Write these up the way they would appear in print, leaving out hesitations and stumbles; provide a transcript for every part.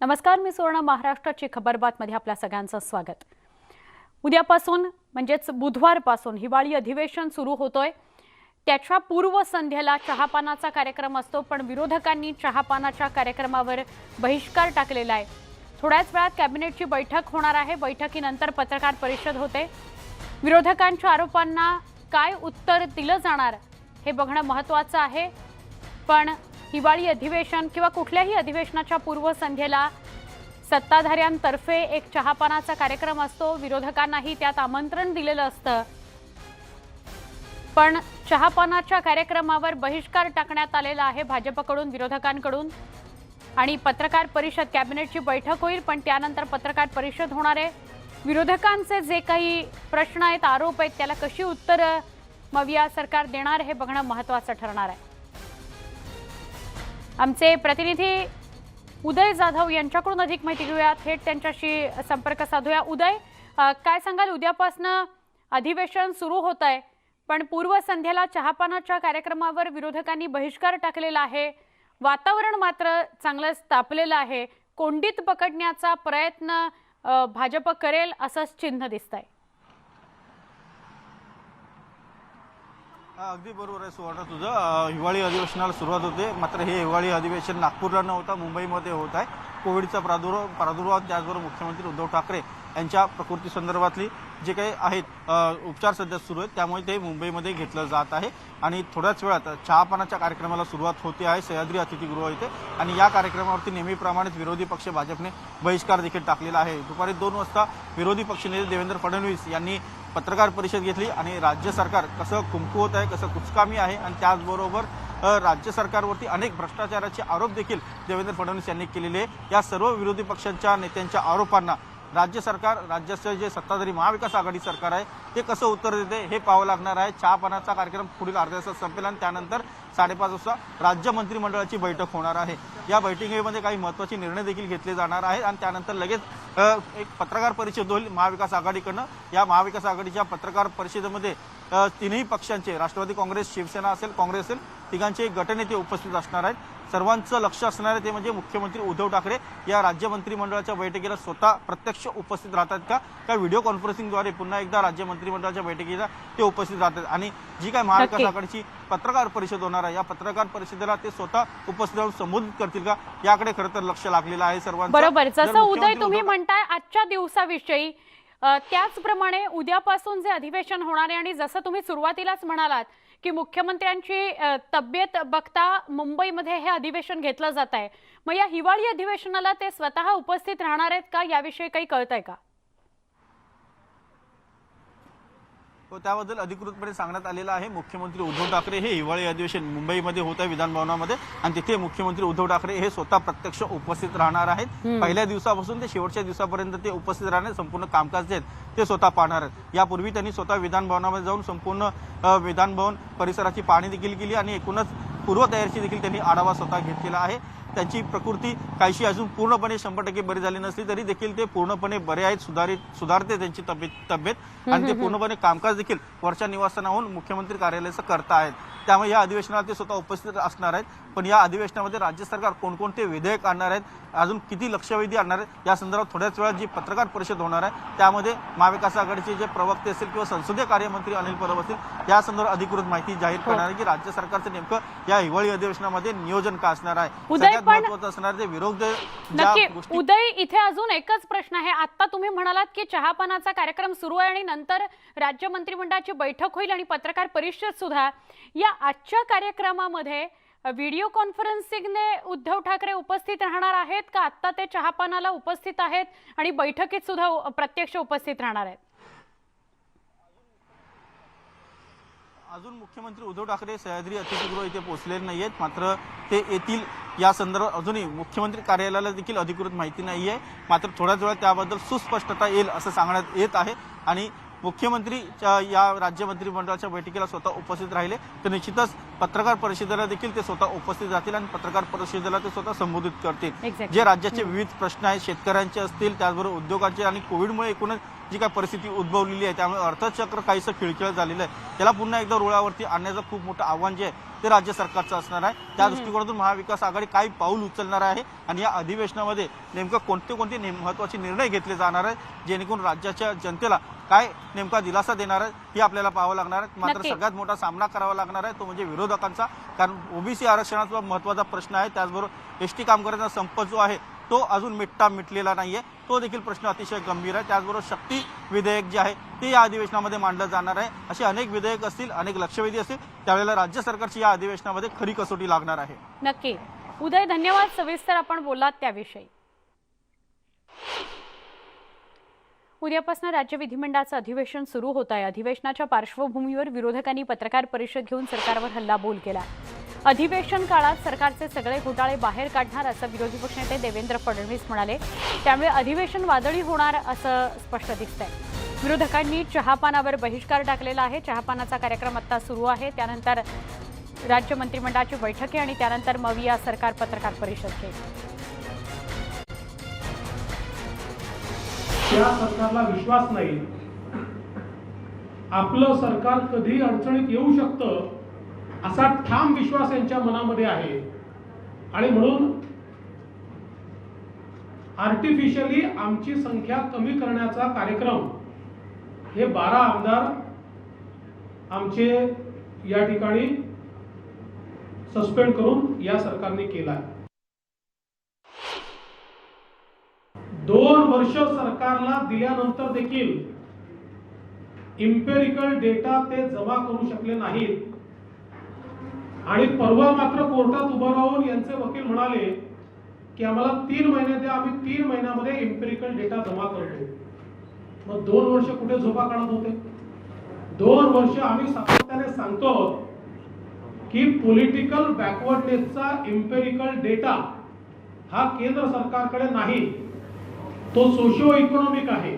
नमस्कार, मी सुवर्ण महाराष्ट्राची खबरबातमध्ये आपल्या सगळ्यांचं स्वागत। उद्यापासून म्हणजेच बुधवारपासून हिवाळी अधिवेशन सुरू होतोय। त्याच्या पूर्वसंध्येला चहापानाचा कार्यक्रम असतो, पण विरोधकांनी चहापानाच्या कार्यक्रमावर बहिष्कार टाकलेला आहे। थोड्याच वेळात कॅबिनेटची बैठक होणार आहे। बैठकीनंतर पत्रकार परिषद होते। विरोधकांच्या आरोपांना काय उत्तर दिलं जाणार हे बघणं महत्त्वाचं आहे। पण हिवाळी अधिवेशन किंवा कुठल्याही अधिवेशनाच्या पूर्वसंध्येला सत्ताधाऱ्यांतर्फे एक चहापानाचा कार्यक्रम असतो। विरोधकांनाही त्यात आमंत्रण दिलेलं असतं, पण चहापानाच्या कार्यक्रमावर बहिष्कार टाकण्यात आलेला आहे भाजपकडून, विरोधकांकडून। आणि पत्रकार परिषद, कॅबिनेटची बैठक होईल, पण त्यानंतर पत्रकार परिषद होणार आहे। विरोधकांचे जे काही प्रश्न आहेत, आरोप आहेत, त्याला कशी उत्तरं मविया सरकार देणार हे बघणं महत्त्वाचं ठरणार आहे। आमचे प्रतिनिधी उदय जाधव यांच्याकडून अधिक माहिती घेऊया, थेट त्यांच्याशी संपर्क साधूया। उदय, काय सांगाल? उद्यापासून अधिवेशन सुरू होत आहे, पण पूर्वसंध्येला चहापानाच्या कार्यक्रमावर विरोधकांनी बहिष्कार टाकलेला आहे। वातावरण मात्र चांगलंच तापलेलं आहे। कोंडीत पकडण्याचा प्रयत्न भाजप करेल असंच चिन्ह दिसतंय। अगदी बरोबर आहे सुवर्ण तुझं। हिवाळी अधिवेशनाला सुरुवात होते, मात्र हे हिवाळी अधिवेशन नागपूरला न होता मुंबईमध्ये होत आहे। कोविडचा प्रादुर्भाव त्याचबरोबर मुख्यमंत्री उद्धव ठाकरे यांच्या प्रकृती संदर्भातली जे काही आहेत उपचार सध्या सुरू आहेत, त्यामुळे ते मुंबईमध्ये घेतलं जात आहे। आणि थोड्याच वेळात चहापानाच्या कार्यक्रमाला सुरुवात होते आहे सह्याद्री अतिथीगृह इथे। आणि या कार्यक्रमावरती नेहमीप्रमाणेच विरोधी पक्ष भाजपने बहिष्कार देखील टाकलेला आहे। दुपारी 2 वाजता विरोधी पक्षनेते देवेंद्र फडणवीस यांनी पत्रकार परिषद घेतली आणि राज्य सरकार कसं कुमकुवत आहे, कसं कुचकामी आहे आणि त्याचबरोबर राज्य सरकारवरती अनेक भ्रष्टाचाराचे आरोप देखील देवेंद्र फडणवीस यांनी केलेले। या सर्व विरोधी पक्षांच्या नेत्यांच्या आरोपांना राज्य सरकार, राज्याचे जे सत्ताधारी महाविकास आघाडी सरकार आहे ते कसं उत्तर देते हे पाहावं लागणार आहे। चहापानाचा कार्यक्रम पुढील अर्ध्या तासात संपेल आणि त्यानंतर 5:30 वाजता राज्य मंत्रिमंडळाची बैठक होणार आहे। या बैठकीमध्ये काही महत्त्वाचे निर्णय देखील घेतले जाणार आहेत आणि त्यानंतर लगेच एक पत्रकार परिषद होईल महाविकास आघाडीकडनं। या महाविकास आघाडीच्या पत्रकार परिषदेमध्ये तिन्ही पक्षांचे, राष्ट्रवादी काँग्रेस, शिवसेना असेल, काँग्रेस असेल, तिघांचे गटनेते उपस्थित असणार आहेत। सर्वांचं लक्ष असणार आहे ते म्हणजे मुख्यमंत्री उद्धव ठाकरे या राज्य मंत्रिमंडळाच्या बैठकीला स्वतः प्रत्यक्ष उपस्थित राहतात का व्हिडिओ कॉन्फरन्सिंगद्वारे पुन्हा एकदा राज्य मंत्रिमंडळाच्या बैठकीला ते उपस्थित राहतात। आणि जी काय महाविकास आघाडीची पत्रकार परिषद होणार आहे, या पत्रकार परिषदेला ते स्वतः उपस्थित राहून संबोधित करतील का, याकडे खरं तर लक्ष लागलेलं आहे सर्वांचं। बरोबर, जसं उदय तुम्ही म्हणताय आजच्या दिवसाविषयी, त्याचप्रमाणे उद्यापासून जे अधिवेशन होणार आहे आणि जसं तुम्ही सुरुवातीलाच म्हणालात की मुख्यमंत्र्यांची तब्येत बघता मुंबईमध्ये हे अधिवेशन घेतलं जात आहे, मग या हिवाळी अधिवेशनाला ते स्वतः उपस्थित राहणार आहेत का, याविषयी काही कळतंय का? तो त्याबद्दल अधिकृतपणे सांगण्यात आलेलं आहे। मुख्यमंत्री उद्धव ठाकरे हे हिवाळी अधिवेशन मुंबईमध्ये होत आहे विधान भवनामध्ये आणि तिथे मुख्यमंत्री उद्धव ठाकरे हे स्वतः प्रत्यक्ष उपस्थित राहणार आहेत। पहिल्या दिवसापासून ते शेवटच्या दिवसापर्यंत ते उपस्थित राहणार, संपूर्ण कामकाज जे आहेत ते स्वतः पाहणार आहेत। यापूर्वी त्यांनी स्वतः विधान भवनामध्ये जाऊन संपूर्ण विधान भवन परिसराची पाहणी देखील केली आणि एकूणच पूर्वतयारीची देखील त्यांनी आढावा स्वतः घेतलेला आहे। त्यांची प्रकृती काहीशी अजून पूर्णपणे 100% बरी झाली नसली तरी देखील ते पूर्णपणे बरे आहेत, सुधारते त्यांची तब्येत आणि ते पूर्णपणे कामकाज देखील वरच्या निवासस्थानाहून मुख्यमंत्री कार्यालयाचं करता आहेत। त्यामुळे या अधिवेशनाला ते स्वतः उपस्थित असणार आहेत। पण या अधिवेशनामध्ये राज्य सरकार कोणकोणते विधेयक आणणार आहेत, अजून किती लक्षवेधी आणणार आहेत, या संदर्भात थोड्याच वेळात जी पत्रकार परिषद होणार आहे त्यामध्ये महाविकास आघाडीचे जे प्रवक्ते असतील किंवा संसदीय कार्यमंत्री अनिल परब असतील या संदर्भात अधिकृत माहिती जाहीर करणार आहे की राज्य सरकारचं नेमकं या हिवाळी अधिवेशनामध्ये नियोजन का असणार आहे, सगळ्यात महत्त्वाचं असणार ते विरोध। उदय, इथे अजून एकच प्रश्न आहे। आता तुम्ही म्हणालात की चहापानाचा कार्यक्रम सुरू आहे आणि नंतर राज्य मंत्रिमंडळाची बैठक होईल आणि पत्रकार परिषद सुद्धा। या आजच्या कार्यक्रमामध्ये व्हिडिओ कॉन्फरन्सिंगने उद्धव ठाकरे उपस्थित राहणार आहेत का, आता ते चहापानाला उपस्थित आहेत आणि बैठकीत सुद्धा प्रत्यक्ष उपस्थित राहणार आहेत? अजून मुख्यमंत्री उद्धव ठाकरे सह्याद्री अतिथीगृह इथे पोहोचलेले नाही आहेत, मात्र ते येतील। या संदर्भात अजूनही मुख्यमंत्री कार्यालयाला देखील अधिकृत माहिती नाही आहे, मात्र थोड्याच वेळात त्याबद्दल सुस्पष्टता येईल असं सांगण्यात येत आहे। आणि मुख्यमंत्री या राज्य मंत्रिमंडळाच्या बैठकीला स्वतः उपस्थित राहिले तर निश्चितच पत्रकार परिषदेला देखील ते स्वतः उपस्थित राहतील आणि पत्रकार परिषदेला ते स्वतः संबोधित करतील। जे राज्याचे विविध प्रश्न आहेत, शेतकऱ्यांचे असतील, त्याचबरोबर उद्योगांचे आणि कोविडमुळे एकूणच जी काय परिस्थिती उद्भवलेली आहे त्यामुळे अर्थचक्र काहीसं खिळखिळ झालेलं आहे, त्याला पुन्हा एकदा रुळावरती आणण्याचं खूप मोठं आव्हान जे आहे ते राज्य सरकारचं असणार आहे. त्या दृष्टिकोनातून महाविकास आघाडी काही पाऊल उचलणार आहे आणि या अधिवेशनामध्ये नेमकं कोणते महत्त्वाचे निर्णय घेतले जाणार आहेत जेणेकरून राज्याच्या जनतेला काय नेमका दिलासा देणार आहे हे आपल्याला पाहावं लागणार आहे. मात्र नक्की. सगळ्यात मोठा सामना करावा लागणार आहे तो म्हणजे विरोधकांचा, कारण ओबीसी आरक्षणाचा महत्त्वाचा प्रश्न आहे. त्याचबरोबर एसटी कामगारांचा संप जो आहे तो अजून मिटलेला नाहीये, तो देखील प्रश्न अतिशय गंभीर आहे. त्याचबरोबर शक्ती विधेयक जे आहे ते या अधिवेशनामध्ये मांडलं जाणार आहे. असे अनेक विधेयक असतील, अनेक लक्षवेधी असतील, त्यावेळेला राज्य सरकारची या अधिवेशनामध्ये खरी कसोटी लागणार आहे. नक्की. उदय, धन्यवाद. सविस्तर आपण बोललात त्याविषयी. उद्यापासून राज्य विधिमंडळाचं अधिवेशन सुरू होत आहे. अधिवेशनाच्या पार्श्वभूमीवर विरोधकांनी पत्रकार परिषद घेऊन सरकारवर हल्लाबोल केला. अधिवेशन काळात सरकारचे सगळे घोटाळे बाहेर काढणार असं विरोधी पक्षनेते देवेंद्र फडणवीस म्हणाले. त्यामुळे अधिवेशन वादळी होणार असं स्पष्ट दिसतंय. विरोधकांनी चहापानावर बहिष्कार टाकलेला आहे. चहापानाचा कार्यक्रम आता सुरू आहे. त्यानंतर राज्य मंत्रिमंडळाची बैठक आहे आणि त्यानंतर मग या सरकार पत्रकार परिषद घेईल. त्या सरकारला विश्वास नाही. आपलं सरकार कधी अडचणीत येऊ शकतं असा ठाम विश्वास यांच्या मनामध्ये आहे आणि म्हणून आर्टिफिशियली आमची संख्या कमी करण्याचा कार्यक्रम हे 12 आमदार आमचे या ठिकाणी सस्पेंड करून या सरकारने केला आहे. 2 वर्ष सरकारला दिल्यानंतर देखील इम्पेरिकल डेटा ते जमा करू शकले नाहीत आणि परवा मात्र कोर्टात उभं राहून यांचे वकील म्हणाले की आम्हाला 3 महिने द्या, आम्ही 3 महिन्यामध्ये इम्पेरिकल डेटा जमा करतो. मग 2 वर्ष कुठे झोपा काढत होते? 2 वर्ष आम्ही सातत्याने सांगतो की पॉलिटिकल बॅकवर्डनेसचा इम्पेरिकल डेटा हा केंद्र सरकारकडे नाही, तो सोशिओ इकॉनॉमिक आहे.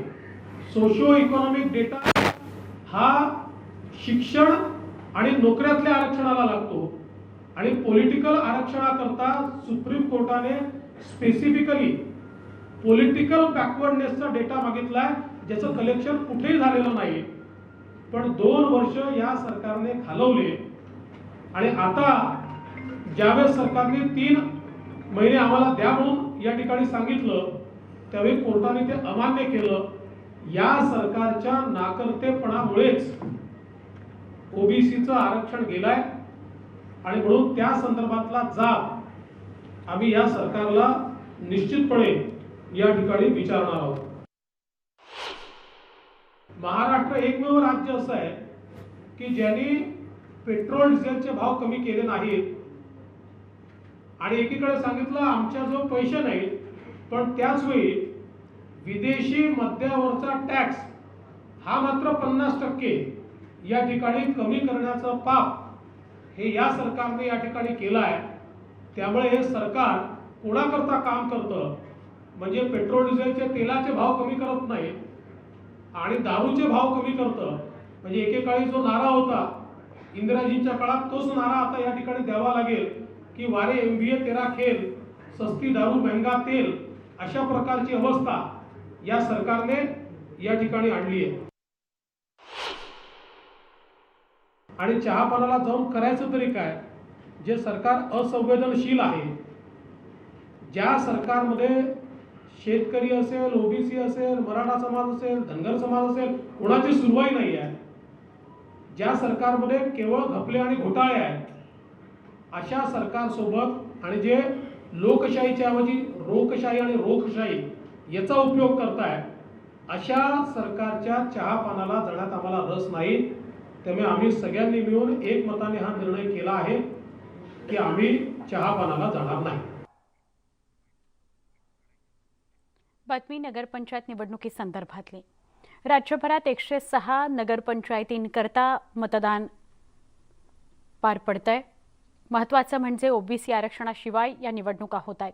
सोशिओ इकॉनॉमिक डेटा हा शिक्षण आणि नोकऱ्यातल्या आरक्षणाला लागतो आणि पॉलिटिकल आरक्षणाकरता सुप्रीम कोर्टाने स्पेसिफिकली पॉलिटिकल बॅकवर्डनेसचा डेटा मागितलाय, ज्याचं कलेक्शन कुठेही झालेलं नाही. पण 2 वर्ष या सरकारने घालवले आणि आता ज्यावेळेस सरकारने 3 महिने आम्हाला द्या म्हणून या ठिकाणी सांगितलं त्यावेळी कोर्टाने ते अमान्य केलं. या सरकारच्या नाकर्तेपणामुळेच ओबीसीचं आरक्षण गेलाय आणि म्हणून त्या संदर्भातला जाब आम्ही या सरकारला निश्चितपणे या ठिकाणी विचारणार आहोत. महाराष्ट्र एकमेव राज्य असं आहे की ज्यांनी पेट्रोल डिझेलचे भाव कमी केले नाहीत आणि एकीकडे सांगितलं आमच्याजवळ पैसे नाहीत, पण त्याच वेळी विदेशी मद्यावरचा टॅक्स हा मात्र 50% या ठिकाणी कमी करण्याचं पाप हे या सरकारने या ठिकाणी केलं आहे. त्यामुळे हे सरकार कोणाकरता काम करतं म्हणजे पेट्रोल डिझेलचे तेलाचे भाव कमी करत नाही आणि दारूचे भाव कमी करतं. म्हणजे एकेकाळी जो नारा होता इंदिराजींच्या काळात तोच नारा आता या ठिकाणी द्यावा लागेल की वारे MBA तेरा खेल, सस्ती दारू महंगा तेल, अशा प्रकारची अवस्था या सरकारने या ठिकाणी आणली आहे. आणि चहापानाला जाऊन करायचं तरी काय? जे सरकार असंवेदनशील आहे, ज्या सरकारमध्ये शेतकरी असेल, ओबीसी असेल, मराठा समाज असेल, धनगर समाज असेल, कोणाची सुनवाई नाही आहे, ज्या सरकारमध्ये केवळ घपले आणि घोटाळे आहेत, अशा सरकारसोबत आणि जे लोकशाहीच्या ऐवजी रोकशाही आणि रोखशाही याचा उपयोग करताय, अशा सरकारच्या चहापानाला जाण्यात आम्हाला रस नाही. त्यामुळे आम्ही सगळ्यांनी मिळून एकमताने हा निर्णय केला आहे की आम्ही चहापानाला जाणार नाही. बातमी नगरपंचायत निवडणुकी संदर्भातली. राज्यभरात 106 नगरपंचायतींकरता मतदान पार पडतंय. महत्त्वाचं म्हणजे ओबीसी आरक्षणाशिवाय या निवडणुका होत आहेत.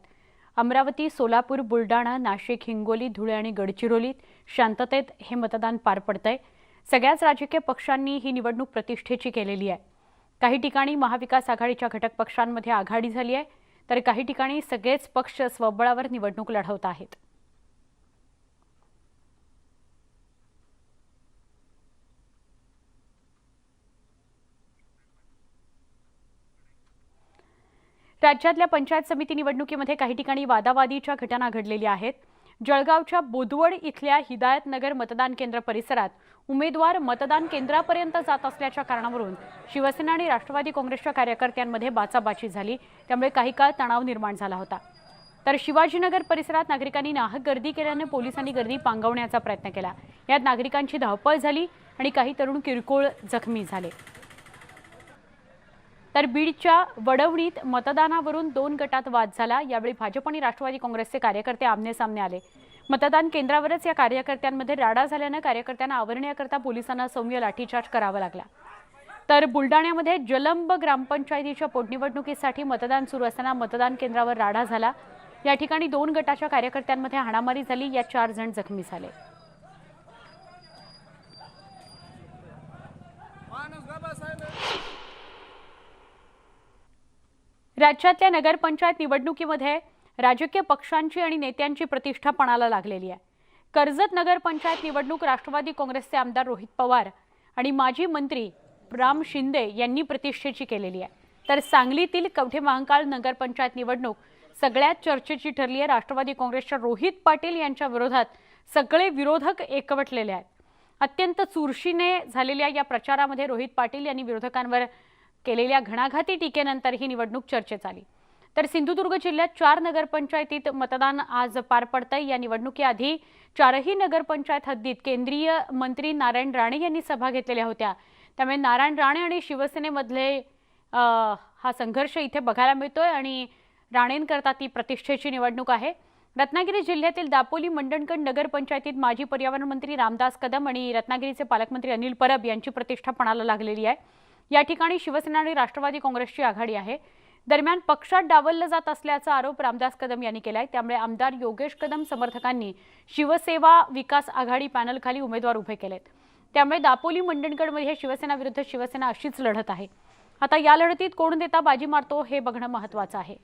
अमरावती, सोलापूर, बुलढाणा, नाशिक, हिंगोली, धुळे आणि गडचिरोलीत शांततेत हे मतदान पार पडतंय. सगळ्याच राजकीय पक्षांनी ही निवडणूक प्रतिष्ठेची केलेली आहे. काही ठिकाणी महाविकास आघाडीच्या घटक पक्षांमध्ये आघाडी झाली आहे, तर काही ठिकाणी सगळेच पक्ष स्वबळावर निवडणूक लढवत आहेत. राज्यातल्या पंचायत समिती निवडणुकीमध्ये काही ठिकाणी वादावादीच्या घटना घडलेल्या आहेत. जळगावच्या बोदवड इथल्या हिदायतनगर मतदान केंद्र परिसरात उमेदवार मतदान केंद्रापर्यंत जात असल्याच्या कारणावरून शिवसेना आणि राष्ट्रवादी काँग्रेसच्या कार्यकर्त्यांमध्ये बाचाबाची झाली. त्यामुळे काही काळ तणाव निर्माण झाला होता. तर शिवाजीनगर परिसरात नागरिकांनी नाहक गर्दी केल्याने पोलिसांनी गर्दी पांगवण्याचा प्रयत्न केला. यात नागरिकांची धावपळ झाली आणि काही तरुण किरकोळ जखमी झाले. तर बीडच्या वडवणीत मतदानावरून 2 गटात वाद झाला. यावेळी भाजप आणि राष्ट्रवादी काँग्रेसचे कार्यकर्ते आमने-सामने आले. मतदान केंद्रावरच या कार्यकर्त्यांमध्ये राडा झाल्याने कार्यकर्त्यांना आवरण्याकरता पोलिसांना सौम्य लाठीचार्ज करावा लागला. तर बुलडाण्यामध्ये जलंब ग्रामपंचायतीच्या पोटनिवडणुकीसाठी मतदान सुरू असताना मतदान केंद्रावर राडा झाला. या ठिकाणी 2 गटाच्या कार्यकर्त्यांमध्ये हाणामारी झाली. यात 4 जण जखमी झाले. राज्यातल्या नगरपंचायत निवडणुकीमध्ये राजकीय पक्षांची आणि नेत्यांची प्रतिष्ठा पणाला लागलेली आहे. कर्जत नगरपंचायत निवडणूक राष्ट्रवादी काँग्रेसचे आमदार रोहित पवार आणि माजी मंत्री राम शिंदे यांनी प्रतिष्ठेची केलेली आहे. तर सांगलीतील कवठे महांकाळ नगरपंचायत निवडणूक सगळ्यात चर्चेची ठरली आहे. राष्ट्रवादी काँग्रेसच्या रोहित पाटील यांच्या विरोधात सगळे विरोधक एकवटलेले आहेत. अत्यंत चुरशीने झालेल्या या प्रचारामध्ये रोहित पाटील यांनी विरोधकांवर केलेल्या घणाघाती टीकेनंतर ही निवडणूक चर्चेत आली. तर सिंधुदुर्ग जिल्ह्यात 4 नगरपंचायतीत मतदान आज पार पडतंय. या निवडणुकीआधी 4ही नगरपंचायत हद्दीत केंद्रीय मंत्री नारायण राणे यांनी सभा घेतलेल्या होत्या. त्यामुळे नारायण राणे आणि शिवसेनेमधले हा संघर्ष इथे बघायला मिळतोय आणि राणेंकरता ती प्रतिष्ठेची निवडणूक आहे. रत्नागिरी जिल्ह्यातील दापोली मंडणगड नगरपंचायतीत माजी पर्यावरण मंत्री रामदास कदम आणि रत्नागिरीचे पालकमंत्री अनिल परब यांची प्रतिष्ठा पणाला लागलेली आहे. या ठिकाणी शिवसेना आणि राष्ट्रवादी काँग्रेसची आघाडी आहे. दरम्यान पक्षात डावललं जात असल्याचा आरोप रामदास कदम यांनी केलाय. त्यामुळे आमदार योगेश कदम समर्थकांनी शिवसेवा विकास आघाडी पॅनलखाली उमेदवार उभे केलेत. त्यामुळे दापोली मंडणगडमध्ये शिवसेना विरुद्ध शिवसेना अशीच लढत आहे. आता या लढतीत कोण नेता बाजी मारतो हे बघणं महत्त्वाचं आहे.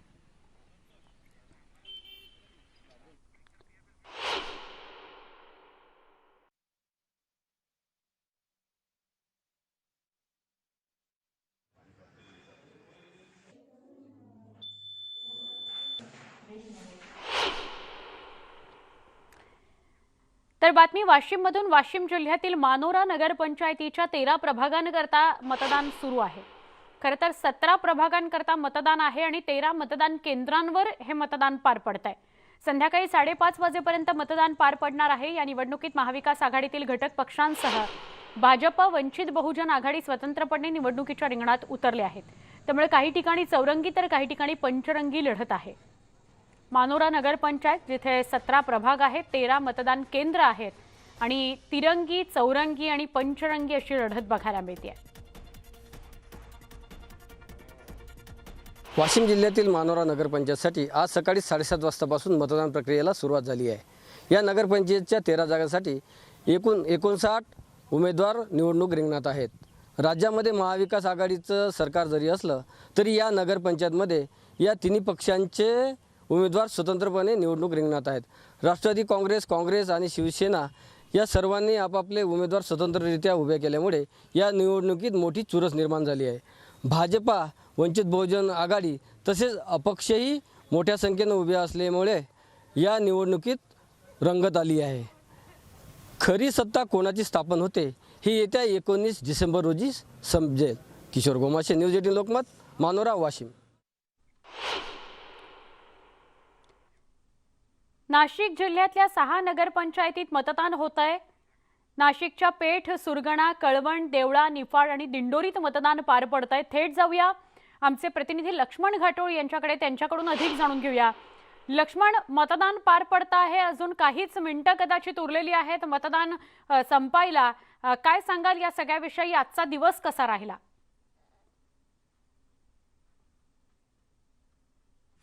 तर बातमी वाशिममधून. वाशिम जिल्ह्यातील मानोरा नगरपंचायतीच्या 13 प्रभागांकरता मतदान सुरू आहे. खरं तर 17 प्रभागांकरता मतदान आहे आणि 13 मतदान केंद्रांवर हे मतदान पार पडत आहे. संध्याकाळी 5:30 वाजेपर्यंत मतदान पार पडणार आहे. या निवडणुकीत महाविकास आघाडीतील घटक पक्षांसह भाजप, वंचित बहुजन आघाडी स्वतंत्रपणे निवडणुकीच्या रिंगणात उतरले आहेत. त्यामुळे काही ठिकाणी चौरंगी तर काही ठिकाणी पंचरंगी लढत आहे. मानोरा नगरपंचायत जिथे 17 प्रभाग आहेत, 13 मतदान केंद्र आहेत आणि तिरंगी, चौरंगी आणि पंचरंगी अशी लढत बघायला मिळते. वाशिम जिल्ह्यातील मानोरा नगरपंचायतसाठी आज सकाळी 7:30 वाजतापासून मतदान प्रक्रियेला सुरुवात झाली आहे. या नगरपंचायतच्या 13 जागांसाठी एकूण 59 उमेदवार निवडणूक रिंगणात आहेत. राज्यामध्ये महाविकास आघाडीचं सरकार जरी असलं तरी या नगरपंचायतमध्ये या तिन्ही पक्षांचे उमेदवार स्वतंत्रपणे निवडणूक रिंगणात आहेत. राष्ट्रवादी काँग्रेस आणि शिवसेना या सर्वांनी आपापले उमेदवार स्वतंत्ररित्या उभे केल्यामुळे या निवडणुकीत मोठी चुरस निर्माण झाली आहे. भाजपा, वंचित बहुजन आघाडी तसेच अपक्षही मोठ्या संख्येने उभे असल्यामुळे या निवडणुकीत रंगत आली आहे. खरी सत्ता कोणाची स्थापन होते हे येत्या 19 डिसेंबर रोजी समजेल. किशोर गोमाशे, न्यूज 18 लोकमत, मानोरा, वाशिम. नाशिक जिल्ह्यातल्या 6 नगरपंचायतीत मतदान होत आहे. नाशिकच्या पेठ, सुरगणा, कळवण, देवळा, निफाड आणि दिंडोरीत मतदान पार पडत आहे. थेट जाऊया आमचे प्रतिनिधी लक्ष्मण घाटोळ यांच्याकडे, त्यांच्याकडून अधिक जाणून घेऊया. लक्ष्मण, मतदान पार पडत आहे, अजून काहीच मिनिटं कदाचित उरलेली आहेत मतदान संपायला. काय सांगाल या सगळ्याविषयी? आजचा दिवस कसा राहिला?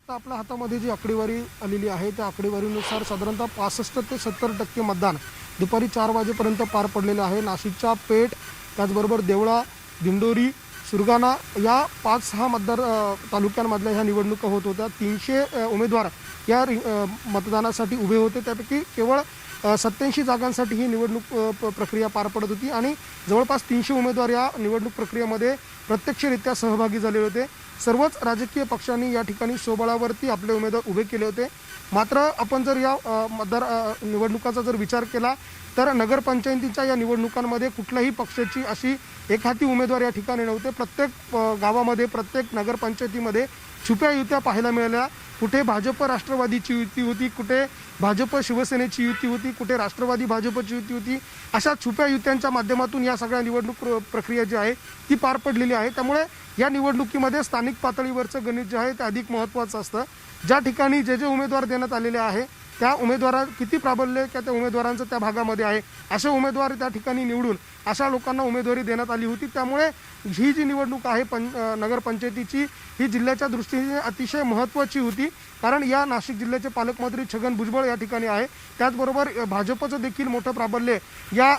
आपल्या हातामध्ये जी आकडेवारी आलेली आहे त्या आकडेवारीनुसार साधारणतः 65 ते 70% मतदान दुपारी 4 वाजेपर्यंत पार पडलेलं आहे. नाशिकच्या पेठ, त्याचबरोबर देवळा, दिंडोरी, सुरगाणा या 5-6 मतदार तालुक्यांमधल्या ह्या निवडणुका होत होत्या. 300 उमेदवार या मतदानासाठी उभे होते. त्यापैकी केवळ 87 जागांसाठी ही निवडणूक प्रक्रिया पार पडत होती आणि जवळपास 300 उमेदवार या निवडणूक प्रक्रियेमध्ये प्रत्यक्षरित्या सहभागी झालेले होते. सर्वच राजकीय पक्षांनी या ठिकाणी स्वबळावरती आपले उमेदवार उभे केले होते. मात्र आपण जर या निवडणुकाचा जर विचार केला तर नगरपंचायतीच्या या निवडणुकांमध्ये कुठल्याही पक्षाची अशी एकहाती उमेदवार या ठिकाणी नव्हते. प्रत्येक गावामध्ये, प्रत्येक नगरपंचायतीमध्ये छुप्या युत्या पाहायला मिळाल्या. कुठे भाजप राष्ट्रवादीची युती होती, कुठे भाजप शिवसेनेची युती होती, कुठे राष्ट्रवादी भाजपची युती होती. अशा छुप्या युत्यांच्या माध्यमातून या सगळ्या निवडणूक प्रक्रिया जी आहे ती पार पडलेली आहे. त्यामुळे या निवडणुकीमध्ये स्थानिक पातळीवरचं गणित जे आहे ते अधिक महत्त्वाचं असतं. ज्या ठिकाणी जे उमेदवार देण्यात आलेले आहे त्या उमेदवारा किती प्राबल्य त्या उमेदवारांचं त्या भागामध्ये आहे असे उमेदवार त्या ठिकाणी निवडून अशा लोकांना उमेदवारी देण्यात आली होती. त्यामुळे ही जी निवडणूक आहे नगरपंचायतीची ही जिल्ह्याच्या दृष्टीने अतिशय महत्त्वाची होती. कारण या नाशिक जिल्ह्याचे पालकमंत्री छगन भुजबळ या ठिकाणी आहे. त्याचबरोबर भाजपचं देखील मोठं प्राबल्य या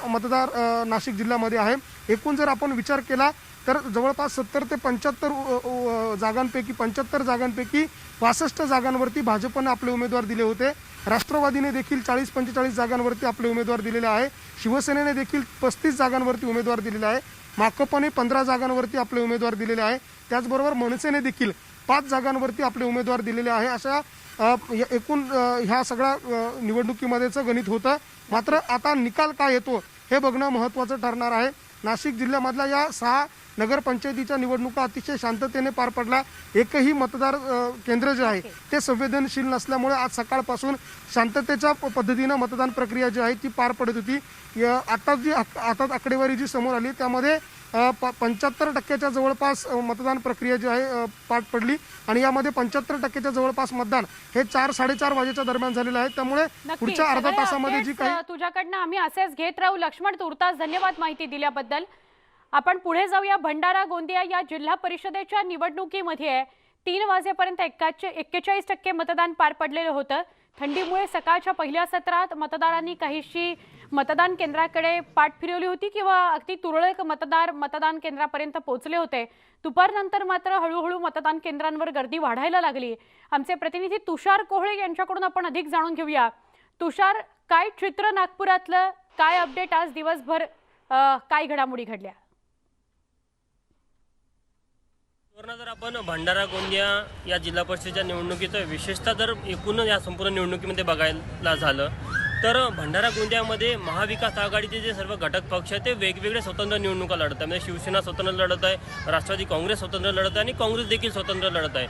नाशिक जिल्ह्यामध्ये आहे. एकूण जर आपण विचार केला तर जवळपास 70 ते 75 जागांपैकी 75 जागांपैकी 65 जागांवरती भाजपने आपले उमेदवार दिले होते. राष्ट्रवादीने देखील 40-45 जागांवरती आपले उमेदवार दिलेले आहे. शिवसेनेने देखील 35 जागांवरती उमेदवार दिलेले आहे. माकपने 15 जागांवरती आपले उमेदवार दिलेले आहे. त्याचबरोबर मनसेने देखील 5 जागांवरती आपले उमेदवार दिलेले आहे. अशा एकूण ह्या सगळ्या निवडणुकीमध्येचं गणित होतं. मात्र आता निकाल काय येतो हे बघणं महत्त्वाचं ठरणार आहे. नाशिक जिल्ह्यामधल्या या 6 नगरपंचायतीच्या निवडणुका अतिशय शांततेने पार पडला. एकही मतदार केंद्र जे आहे ते संवेदनशील नसल्यामुळे आज सकाळपासून शांततेच्या पद्धतीनं मतदान प्रक्रिया जी आहे ती पार पडत होती. आता आकडेवारी जी समोर आली त्यामध्ये 75% जवळपास मतदान प्रक्रिया जी आहे पार पडली आणि यामध्ये 75% जवळपास मतदान हे 4-4:30 वाजेच्या दरम्यान झालेलं आहे. त्यामुळे पुढच्या अर्धा तासामध्ये जी काही तुझ्याकडनं आम्ही असेच घेत राहू. लक्ष्मण, तुर्तास धन्यवाद माहिती दिल्याबद्दल. आपण पुढे जाऊया. भंडारा गोंदिया या जिल्हा परिषदेच्या निवडणुकीमध्ये 3 वाजेपर्यंत 41% मतदान पार पडलेलं होतं. थंडीमुळे सकाळच्या पहिल्या सत्रात मतदारांनी काहीशी मतदान केंद्राकडे पाठ फिरवली होती किंवा अगदी तुरळक मतदार मतदान केंद्रापर्यंत पोहोचले होते. दुपारनंतर मात्र हळूहळू मतदान केंद्रांवर गर्दी वाढायला लागली. आमचे प्रतिनिधी तुषार कोहळे यांच्याकडून आपण अधिक जाणून घेऊया. तुषार, काय चित्र नागपुरातलं, काय अपडेट आज दिवसभर, काय घडामोडी घडल्या? जर आपण भंडारा गोंदिया या जिल्हा परिषदेच्या निवडणुकीचं विशेषतः जर एकूण या संपूर्ण निवडणुकीमध्ये बघायला झालं तर भंडारा गोंदियामध्ये महाविकास आघाडीचे जे सर्व घटक पक्ष आहेत ते वेगवेगळे स्वतंत्र निवडणुका लढत आहे. म्हणजे शिवसेना स्वतंत्र लढत आहे, राष्ट्रवादी काँग्रेस स्वतंत्र लढत आहे आणि काँग्रेस देखील स्वतंत्र लढत आहे.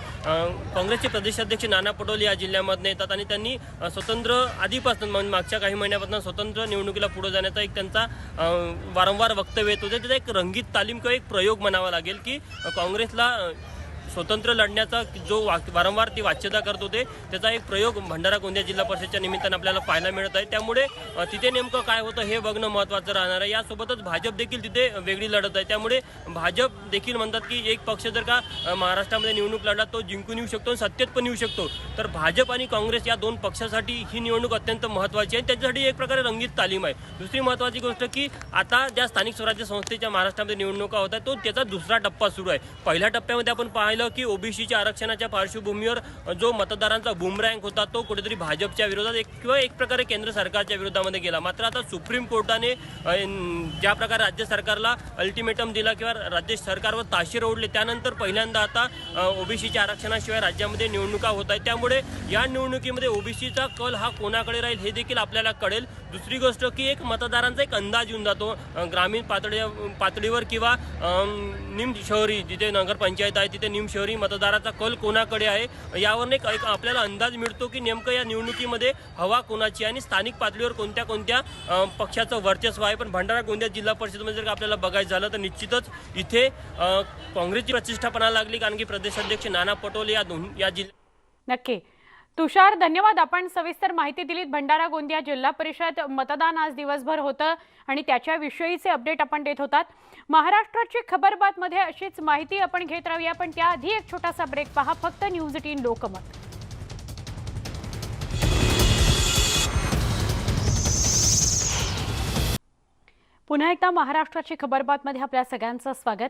काँग्रेसचे प्रदेशाध्यक्ष नाना पटोले या जिल्ह्यामध्ये येतात आणि त्यांनी स्वतंत्र आधीपासून मागच्या काही महिन्यापासून स्वतंत्र निवडणुकीला पुढे जाण्याचा एक त्यांचा वारंवार वक्तव्य येत होते. त्याचा एक रंगीत तालीम किंवा एक प्रयोग म्हणावा लागेल की काँग्रेसला स्वतंत्र लढण्याचा जो वारंवार ती वाच्यता करत होते त्याचा एक प्रयोग भंडारा गोंदिया जिल्हा परिषदेच्या निमित्तानं आपल्याला पाहायला मिळत आहे. त्यामुळे तिथे नेमकं काय होतं हे बघणं महत्त्वाचं राहणार आहे. यासोबतच भाजप देखील तिथे वेगळी लढत आहे. त्यामुळे भाजप देखील म्हणतात की एक पक्ष जर का महाराष्ट्रामध्ये निवडणूक लढला तो जिंकून येऊ शकतो आणि सत्तेत पण येऊ शकतो. तर भाजप आणि काँग्रेस या 2 पक्षासाठी ही निवडणूक अत्यंत महत्त्वाची आहे. त्याच्यासाठी एक प्रकारे रंगीत तालीम आहे. दुसरी महत्त्वाची गोष्ट की आता ज्या स्थानिक स्वराज्य संस्थेच्या महाराष्ट्रामध्ये निवडणुका होत आहेत तो त्याचा दुसरा टप्पा सुरू आहे. पहिल्या टप्प्यामध्ये आपण पाहिलं की ओबीसीच्या आरक्षणाच्या पार्श्वभूमीवर जो मतदारांचा बूमरँक होता तो कुठेतरी भाजपच्या विरोधात किंवा एक प्रकारे केंद्र सरकारच्या विरोधामध्ये गेला. मात्र आता सुप्रीम कोर्टाने ज्या प्रकारे राज्य सरकारला अल्टिमेटम दिला किंवा राज्य सरकारवर ताशेरे ओढले त्यानंतर पहिल्यांदा आता ओबीसीच्या आरक्षणाशिवाय राज्यामध्ये निवडणुका होत आहेत. त्यामुळे या निवडणुकीमध्ये ओबीसीचा कल हा कोणाकडे राहील हे देखील आपल्याला कळेल. दुसरी गोष्ट की एक मतदारांचा एक अंदाज येऊन जातो ग्रामीण पातळीवर किंवा निम शहरी जिथे नगरपंचायत आहे तिथे निम शहरी मतदाराचा कल कोणाकडे आहे यावरून एक आपल्याला अंदाज मिळतो की नेमकं या निवडणुकीमध्ये हवा कोणाची आणि स्थानिक पातळीवर कोणत्या कोणत्या पक्षाचं वर्चस्व आहे. पण भंडारा गोंदिया जिल्हा परिषदेमध्ये जर आपल्याला बघायचं झालं तर निश्चितच इथे काँग्रेसची प्रतिष्ठापना लागली कारण की प्रदेशाध्यक्ष नाना पटोले या जिल्हा नक्की. तुषार, धन्यवाद. आपण सविस्तर माहिती दिलीत. भंडारा गोंदिया जिल्हा परिषद मतदान आज दिवसभर होतं आणि त्याच्याविषयीचे अपडेट आपण देत होतात. महाराष्ट्राची खबरबातमध्ये अशीच माहिती आपण घेत राहूया, पण त्याआधी एक छोटासा ब्रेक पहा. फक्त न्यूज 18 लोकमत. पुन्हा एकदा महाराष्ट्राची खबरबातमध्ये आपल्या सगळ्यांचं स्वागत.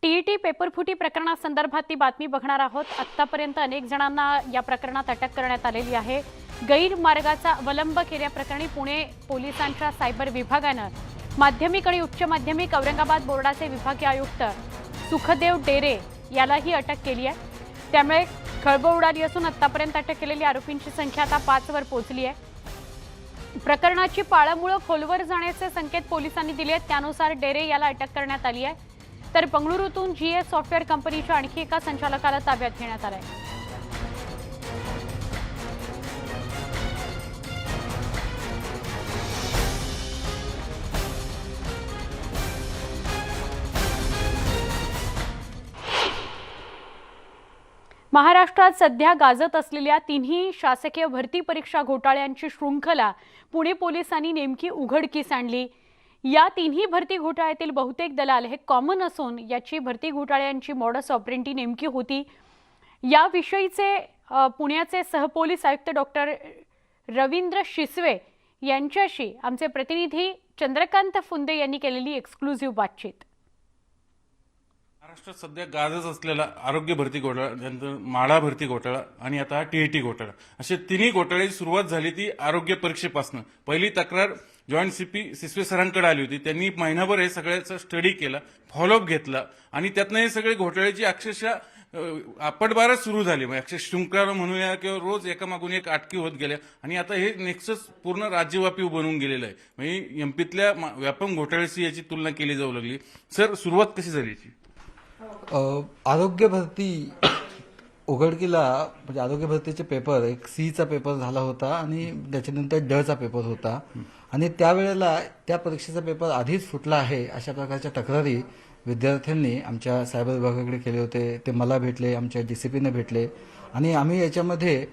टीईटी पेपरफुटी प्रकरणासंदर्भात ती बातमी बघणार आहोत. आत्तापर्यंत अनेक जणांना या प्रकरणात अटक करण्यात आलेली आहे. गैरमार्गाचा अवलंब केल्याप्रकरणी पुणे पोलिसांच्या सायबर विभागानं माध्यमिक आणि उच्च माध्यमिक औरंगाबाद बोर्डाचे विभागीय आयुक्त सुखदेव डेरे यालाही अटक केली आहे। त्यामुळे खळबळ उडाली असून आतापर्यंत अटक केलेल्या आरोपींची संख्या आता 5 वर पोहोचली आहे। प्रकरणाची पाळंमुळं खोलवर जाण्याचे संकेत पोलिसांनी दिले आहेत, त्यानुसार डेरे याला अटक करण्यात आली आहे। तर बंगळुरूतून जीएस सॉफ्टवेअर कंपनीच्या आणखी एका संचालकाला ताब्यात घेण्यात आलं आहे। महाराष्ट्रात सध्या गाजत असलेल्या तिन्ही शासकीय भरती परीक्षा घोटाळ्यांची शृंखला पुणे पोलिसांनी नेमकी उघडकीस आणली। या तिन्ही भरती घोटाळ्यातील बहुतेक दलाल हे कॉमन असून याची भरती घोटाळ्यांची मॉडस ऑपरेंडी नेमकी होती याविषयीचे पुण्याचे सहपोलीस आयुक्त डॉक्टर रवींद्र शिसवे यांच्याशी आमचे प्रतिनिधी चंद्रकांत फुंदे यांनी केलेली एक्सक्लुझिव्ह बातचीत। महाराष्ट्रात सध्या गाजत असलेला आरोग्य भरती घोटाळा, त्यानंतर माळा भरती घोटाळा आणि आता टीईटी घोटाळा, असे तिन्ही घोटाळ्याची सुरुवात झाली ती आरोग्य परीक्षेपासून। पहिली तक्रार जॉईंट सीपी सिसवे सरांकडे आली होती, त्यांनी महिनाभर हे सगळ्याचा स्टडी केला, फॉलोअप घेतला आणि त्यातनं हे सगळे घोटाळ्याची अक्षरशः आपटबारच सुरू झाली। अक्षर शृंखला म्हणूया किंवा रोज एकामागून एक अटकी होत गेल्या आणि आता हे नेक्सस पूर्ण राज्यव्यापी बनून गेलेलं आहे। म्हणजे एमपीतल्या व्यापक घोटाळ्याशी याची तुलना केली जाऊ लागली। सर, सुरुवात कशी झाली याची? आरोग्य भरती उघडकीला म्हणजे आरोग्य भरतीचे पेपर एक सीचा पेपर झाला होता आणि त्याच्यानंतर डचा पेपर होता आणि त्यावेळेला त्या परीक्षेचा पेपर आधीच फुटला आहे अशा प्रकारच्या तक्रारी विद्यार्थ्यांनी आमच्या सायबर विभागाकडे केले होते। ते मला भेटले, आमच्या डीसीपीने भेटले आणि आम्ही याच्यामध्ये,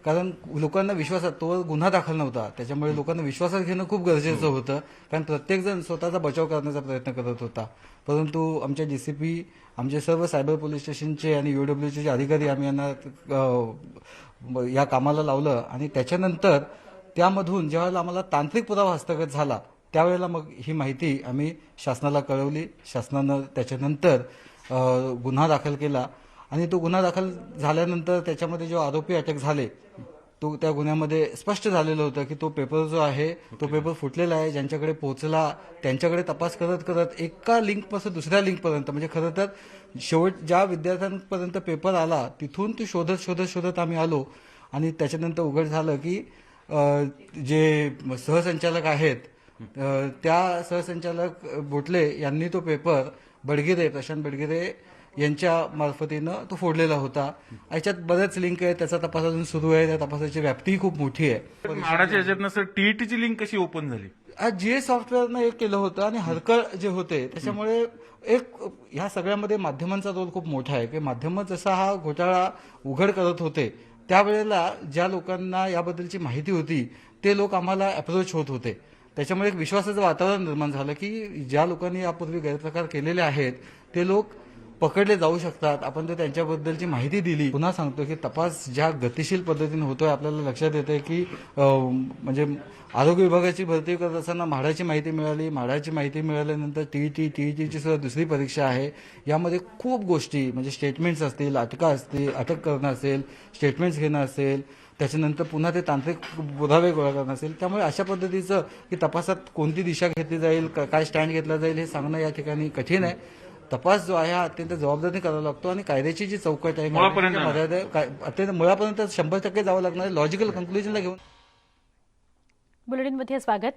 कारण लोकांना विश्वासात, तो गुन्हा दाखल नव्हता त्याच्यामुळे लोकांना विश्वासात घेणं खूप गरजेचं होतं, कारण प्रत्येकजण स्वतःचा बचाव करण्याचा प्रयत्न करत होता। परंतु आमच्या डीसीपी, आमचे सर्व सायबर पोलीस स्टेशनचे आणि यूडब्ल्यूचे अधिकारी आम्ही यांना या कामाला लावलं आणि त्याच्यानंतर त्यामधून जेव्हा आम्हाला तांत्रिक पुरावा हस्तगत झाला त्यावेळेला मग ही माहिती आम्ही शासनाला कळवली। शासनानं त्याच्यानंतर गुन्हा दाखल केला आणि तो गुन्हा दाखल झाल्यानंतर त्याच्यामध्ये जो आरोपी अटक झाले तो त्या गुन्ह्यामध्ये स्पष्ट झालेलं होतं की तो पेपर जो आहे तो पेपर फुटलेला आहे, ज्यांच्याकडे पोहोचला त्यांच्याकडे तपास करत करत एका लिंकपासून दुसऱ्या लिंकपर्यंत, म्हणजे खरं तर शेवट ज्या विद्यार्थ्यांपर्यंत पेपर आला तिथून ती शोधत शोधत शोधत आम्ही आलो आणि त्याच्यानंतर उघड झालं की जे सहसंचालक आहेत त्या सहसंचालक बोटले यांनी तो पेपर प्रशांत बडगिरे यांच्या मार्फतीनं तो फोडलेला होता। याच्यात बरेच लिंक आहे, त्याचा तपास अजून सुरू आहे, त्या तपासाची व्याप्ती खूप मोठी आहे। माडाच्या याच्यातनं सर टीईटीची लिंक कशी ओपन झाली? आज जीएस सॉफ्टवेअरनं एक केलं होतं आणि हरकळ जे होते त्याच्यामुळे एक ह्या सगळ्यामध्ये माध्यमांचा रोल खूप मोठा आहे की माध्यम जसा हा घोटाळा उघड करत होते त्यावेळेला ज्या लोकांना याबद्दलची माहिती होती ते लोक आम्हाला अप्रोच होत होते। त्याच्यामुळे एक विश्वासाचं वातावरण निर्माण झालं की ज्या लोकांनी यापूर्वी गैरप्रकार केलेले आहेत ते लोक पकडले जाऊ शकतात। आपण तर त्यांच्याबद्दलची माहिती दिली। पुन्हा सांगतो की तपास ज्या गतिशील पद्धतीने होतोय आपल्याला लक्षात येते की म्हणजे आरोग्य विभागाची भरती करत असताना म्हाडाची माहिती मिळाली, म्हाडाची माहिती मिळाल्यानंतर टीईटीची सुद्धा दुसरी परीक्षा आहे। यामध्ये खूप गोष्टी म्हणजे स्टेटमेंट्स असतील, अटक करणं असेल, स्टेटमेंट्स घेणं असेल, त्याच्यानंतर पुन्हा ते तांत्रिक पुरावे गोळा करणं असेल। त्यामुळे अशा पद्धतीचं की तपासात कोणती दिशा घेतली जाईल, काय स्टँड घेतला जाईल हे सांगणं या ठिकाणी कठीण आहे। तपास जो आहे हा अत्यंत जबाबदारीने करावा लागतो आणि कायद्याची जी चौकट आहे अत्यंत मुळापर्यंत 100% जावं लागणार आहे, लॉजिकल कन्क्लुजनला घेऊन। बुलेटिनमध्ये स्वागत।